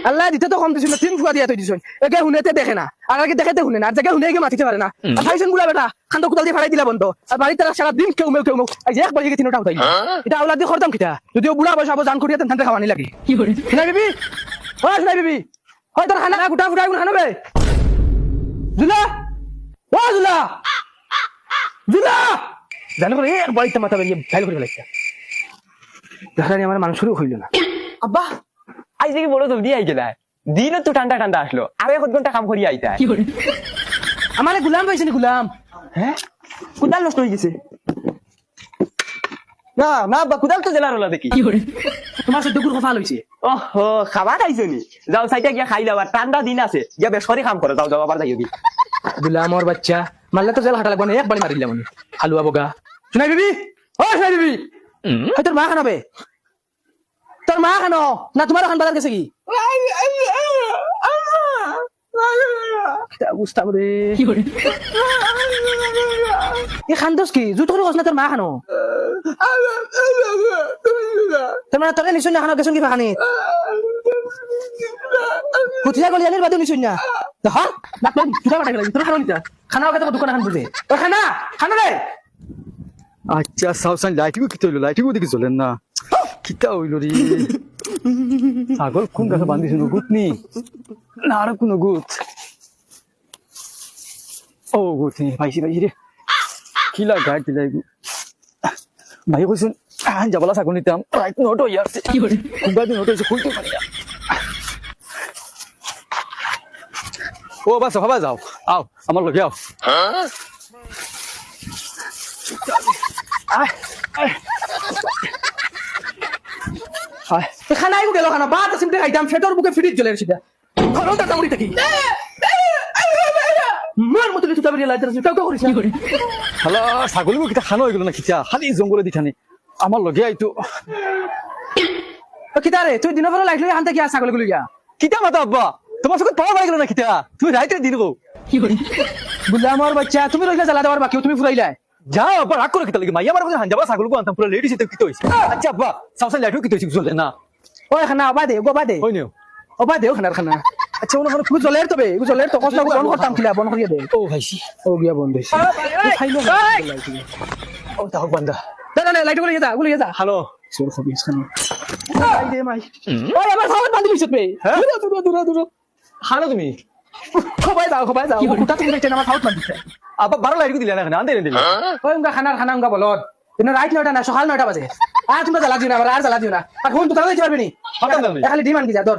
আল্লাহ দিতে তো কম দিছিল 3 ফুয়া দিয়া তুই দিছ একে হুনেতে দেখে না আর আগে দেখেতে হুনে না আর জায়গা হুনে গিয়ে মাতিতে পারে না আর খাইছেন গুলা বেটা খান্দ কুতাল দিয়ে ফাড়াই দিলা বন্ধ আর বাড়িতে সারা দিন কেউ মেউ আজ এক বাজে তিনটা উঠাই এটা আওলাদ দিয়ে খরতাম কিটা যদিও বুড়া বয়স আবার জান করিয়া তেন খাওয়ানি লাগে কি করে শুনাই বিবি ও শুনাই বিবি হয় তোর খানা গুটা ফুটা গুলো খানাবে জুলা ও জুলা জুলা জানো করে এক বাড়িতে মাথা বেরিয়ে ফেল করে ফেলাইছে দেখানি আমার মানুষেরও হইল না আব্বা আজ দেখি বড় জলদি আই গেলা দিনও তো ঠান্ডা ঠান্ডা আসলো আর 1 ঘন্টা কাম করি আইতা আমার গুলাম পাইছে নি গুলাম হ্যাঁ কুদাল নষ্ট হয়ে গেছে না না আব্বা কুদাল তো জেলার হলা দেখি তোমার সদ্য গুড় কফা লইছে ওহো খাবার আইছো নি যাও সাইটা গিয়া খাই লাও ঠান্ডা দিন আছে গিয়া বেশ করে কাম করো যাও যাও আবার যাইও দি গুলামর বাচ্চা মারলে তো জেল হাঁটা লাগবে না একবারই মারিলাম আমি হালুয়া বগা শুনাই বিবি ও শুনাই বিবি তোর মা খানাবে তোর মা খানো না তোমার খান বাজার গেছে কি বুঝতাম রে এ খান্দোস কি জুত করে না তোর মা খানো তোর মানে তোকে নিশ্চয় না খানো গেছন কি খানি কুঠিয়া গলি আনির বাদে নিশ্চয় না হ্যাঁ না তোর জুতা বাটা গেল তোর খানো নিতা খানা ওকে তো দোকান খান বুঝে ও খানা খানা রে আচ্ছা সাউসান লাইটিও কি হইলো লাইটিও দেখি চলেন না কিতা হইল রে ছাগল কোন গাছে বান্ধিছে গুত নি না আর কোন গুত ও গুত নি পাইছি পাইছি রে কিলা গাড়ি দিলাই ভাই কইছেন যাবলা ছাগল নিতাম রাইট নোট হই আসছে কি করে কুগা দিন নোট হইছে খুলতে পারি না ও বাস হবা যাও আও আমার লগে আও খানাই গেল খানা বাদ সিমতে খাইতাম ফেটর বুকে ফিরিজ জ্বলে সেটা খরলটা তামড়ি থাকি মার মতো তুই তাবরি লাইতে তুই কাউ করিস না করে হ্যালো ছাগলগো কিটা খানো হইল না কিটা খালি জঙ্গলে দিঠানি আমার লগে আইতো কিতা রে তুই দিনের পর লাইট লই আনতে কি ছাগল গুলো গিয়া কিটা মাতা আব্বা তোমার সঙ্গে পাওয়া পাই গেল না কিটা তুমি রাইতে দিন গো কি করে গুলামর বাচ্চা তুমি রইলা জ্বালা দেওয়ার বাকি তুমি ফুরাইলা যাও আব্বা রাগ করে কিতা লাগে মাইয়া আমার কাছে হানজাবা ছাগলগো আনতাম পুরো লেডিস এতে কিতো হইছে আচ্ছা আব্বা সাউসান লাইটও কিতো হইছে চলে না ওই খানা বাদে গো বাদে হই নিও ও বাদে খানার খানা আচ্ছা ওনা খানা খুব জ্বলের তবে জ্বলের তো কষ্ট বন করতাম কিলা বন করিয়া দে ও ভাইছি ও গিয়া বন্ধ হইছে খাইলো ও তাও বান্দা না না লাইট গুলো যা হ্যালো সোর খবিস খানা আই দে মাই ওই আমার খাওয়ার বান্ধি লইছত বে দূর হানো তুমি খবাই যাও কুটা তুমি দেখতে আমার খাওয়ার বান্ধিছে আব্বা 12 লাইট দিলে না এখানে আনতে দিলে ওই উনকা খানা উনকা বলদ কিন্তু রাইট 9টা না সকাল 9টা বাজে আর তোমরা জ্বালা দিও না আর জ্বালা দিও না আর ফোন তো তাড়াতাড়ি পারবে নি খালি ডিমান্ড কি যা ধর